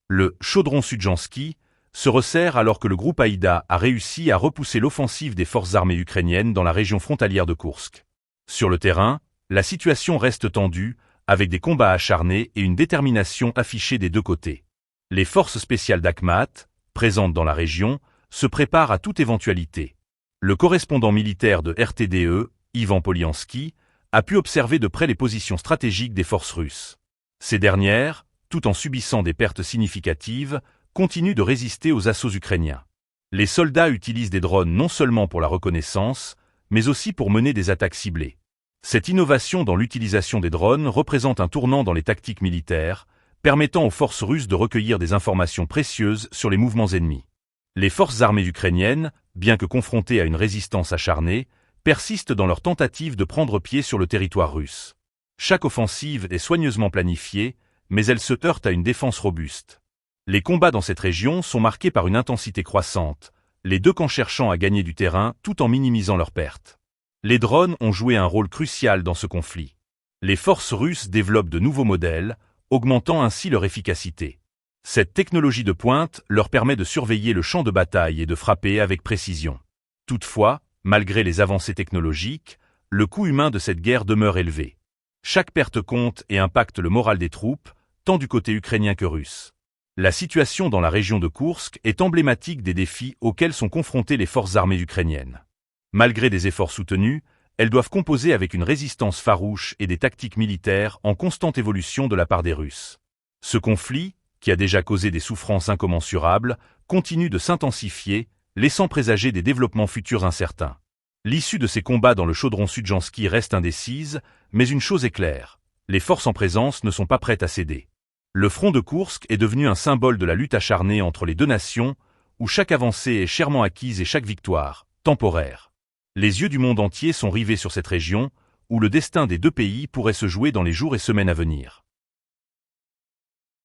Le chaudron Sudjanski se resserre alors que le groupe Haïda a réussi à repousser l'offensive des forces armées ukrainiennes dans la région frontalière de Koursk. Sur le terrain, la situation reste tendue, avec des combats acharnés et une détermination affichée des deux côtés. Les forces spéciales d'Akhmat, présentes dans la région, se préparent à toute éventualité. Le correspondant militaire de RTDE, Ivan Polyansky, a pu observer de près les positions stratégiques des forces russes. Ces dernières, tout en subissant des pertes significatives, continuent de résister aux assauts ukrainiens. Les soldats utilisent des drones non seulement pour la reconnaissance, mais aussi pour mener des attaques ciblées. Cette innovation dans l'utilisation des drones représente un tournant dans les tactiques militaires, permettant aux forces russes de recueillir des informations précieuses sur les mouvements ennemis. Les forces armées ukrainiennes, bien que confrontées à une résistance acharnée, persistent dans leur tentative de prendre pied sur le territoire russe. Chaque offensive est soigneusement planifiée, mais elle se heurte à une défense robuste. Les combats dans cette région sont marqués par une intensité croissante, les deux camps cherchant à gagner du terrain tout en minimisant leurs pertes. Les drones ont joué un rôle crucial dans ce conflit. Les forces russes développent de nouveaux modèles, augmentant ainsi leur efficacité. Cette technologie de pointe leur permet de surveiller le champ de bataille et de frapper avec précision. Toutefois, malgré les avancées technologiques, le coût humain de cette guerre demeure élevé. Chaque perte compte et impacte le moral des troupes, tant du côté ukrainien que russe. La situation dans la région de Koursk est emblématique des défis auxquels sont confrontées les forces armées ukrainiennes. Malgré des efforts soutenus, elles doivent composer avec une résistance farouche et des tactiques militaires en constante évolution de la part des Russes. Ce conflit, qui a déjà causé des souffrances incommensurables, continue de s'intensifier, laissant présager des développements futurs incertains. L'issue de ces combats dans le chaudron Sudjanski reste indécise, mais une chose est claire, les forces en présence ne sont pas prêtes à céder. Le front de Koursk est devenu un symbole de la lutte acharnée entre les deux nations, où chaque avancée est chèrement acquise et chaque victoire, temporaire. Les yeux du monde entier sont rivés sur cette région, où le destin des deux pays pourrait se jouer dans les jours et semaines à venir.